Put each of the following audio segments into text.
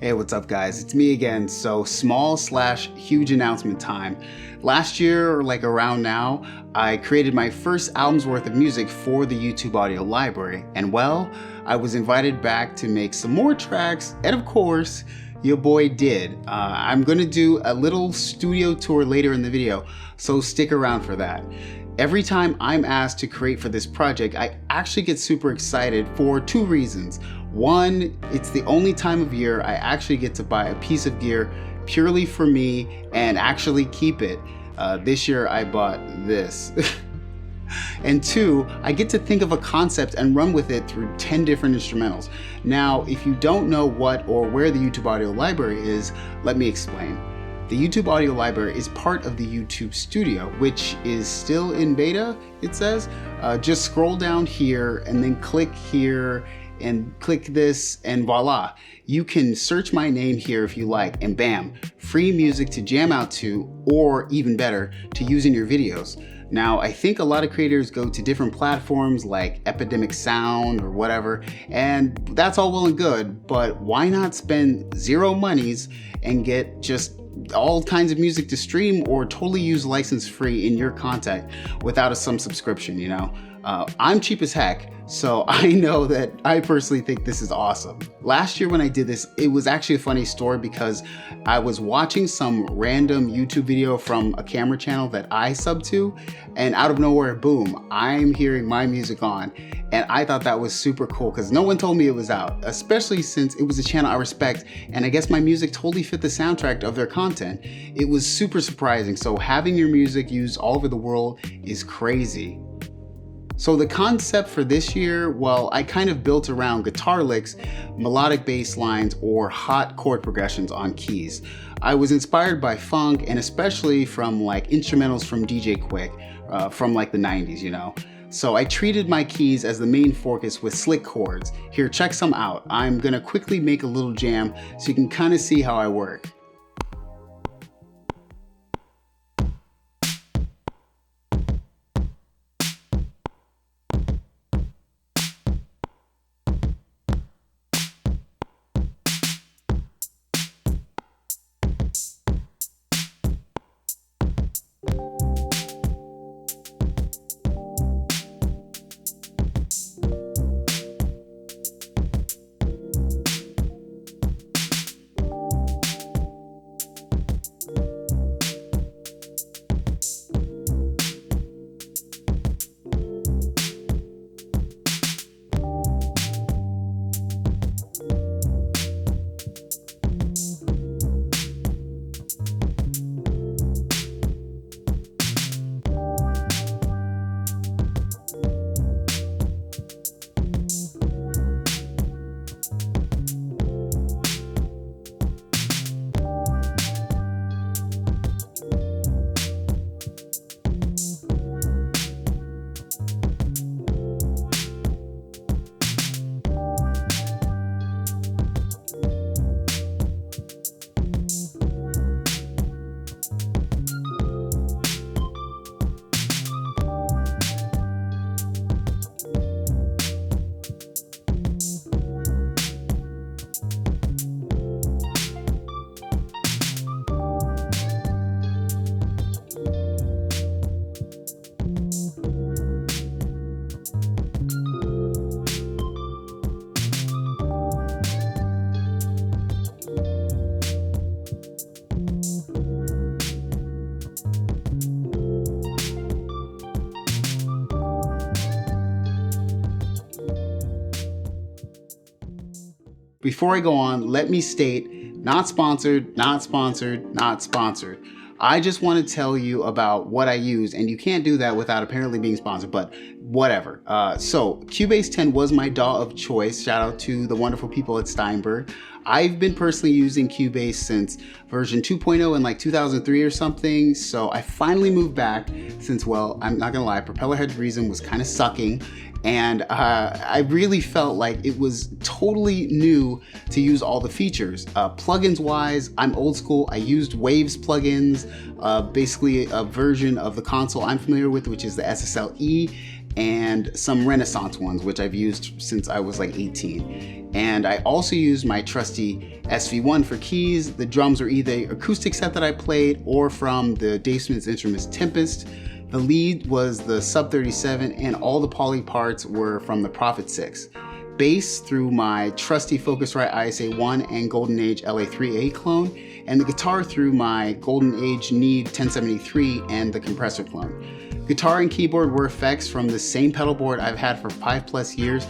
Hey, what's up guys? It's me again. So small/huge announcement time. Last year, or like around now, I created my first album's worth of music for the YouTube audio library. And well, I was invited back to make some more tracks, and of course, your boy did. I'm gonna do a little studio tour later in the video, so stick around for that. Every time I'm asked to create for this project, I actually get super excited for two reasons. One, it's the only time of year I actually get to buy a piece of gear purely for me and actually keep it. This year I bought this. And two, I get to think of a concept and run with it through 10 different instrumentals. Now, if you don't know what or where the YouTube audio library is, let me explain. The YouTube audio library is part of the YouTube Studio, which is still in beta, it says. Just scroll down here and then click here and click this and voila. You can search my name here if you like, and bam, free music to jam out to, or even better, to use in your videos. Now, I think a lot of creators go to different platforms like Epidemic Sound or whatever, and that's all well and good, but why not spend zero monies and get just all kinds of music to stream or totally use license free in your content without some subscription, you know? I'm cheap as heck, so I know that I personally think this is awesome. Last year when I did this, it was actually a funny story because I was watching some random YouTube video from a camera channel that I sub to, and out of nowhere, boom, I'm hearing my music on. And I thought that was super cool because no one told me it was out, especially since it was a channel I respect, and I guess my music totally fit the soundtrack of their content. It was super surprising, so having your music used all over the world is crazy. So the concept for this year, well, I kind of built around guitar licks, melodic bass lines, or hot chord progressions on keys. I was inspired by funk and especially from like instrumentals from DJ Quick, from like the 90s, you know. So I treated my keys as the main focus with slick chords. Here, check some out. I'm gonna quickly make a little jam so you can kind of see how I work. Before I go on, let me state, not sponsored, not sponsored, not sponsored. I just want to tell you about what I use, and you can't do that without apparently being sponsored, but whatever. So Cubase 10 was my DAW of choice. Shout out to the wonderful people at Steinberg. I've been personally using Cubase since version 2.0 in like 2003 or something. So I finally moved back since, well, I'm not gonna lie, Propellerhead Reason was kind of sucking. And I really felt like it was totally new to use all the features. Plugins wise, I'm old school. I used Waves plugins, basically a version of the console I'm familiar with, which is the SSLE. and some Renaissance ones, which I've used since I was like 18. And I also used my trusty SV1 for keys. The drums are either acoustic set that I played or from the Dave Smith's Instruments Tempest. The lead was the Sub 37, and all the poly parts were from the Prophet 6. Bass through my trusty Focusrite ISA1 and Golden Age LA3A clone, and the guitar through my Golden Age Neve 1073 and the compressor clone. Guitar and keyboard were effects from the same pedal board I've had for 5+ years,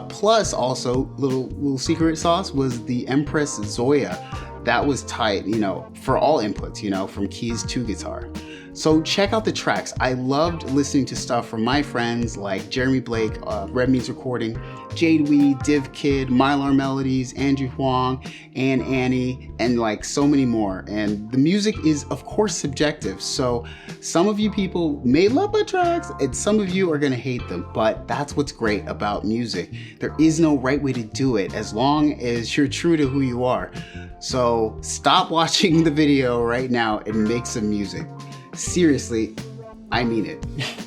plus also little secret sauce was the Empress Zoya. That was tight, you know, for all inputs, you know, from keys to guitar. So check out the tracks. I loved listening to stuff from my friends like Jeremy Blake, Red Means Recording, Jade Wee, Div Kid, Mylar Melodies, Andrew Huang, and Annie, and like so many more. And the music is of course subjective. So some of you people may love my tracks and some of you are gonna hate them, but that's what's great about music. There is no right way to do it as long as you're true to who you are. So stop watching the video right now and make some music. Seriously, I mean it.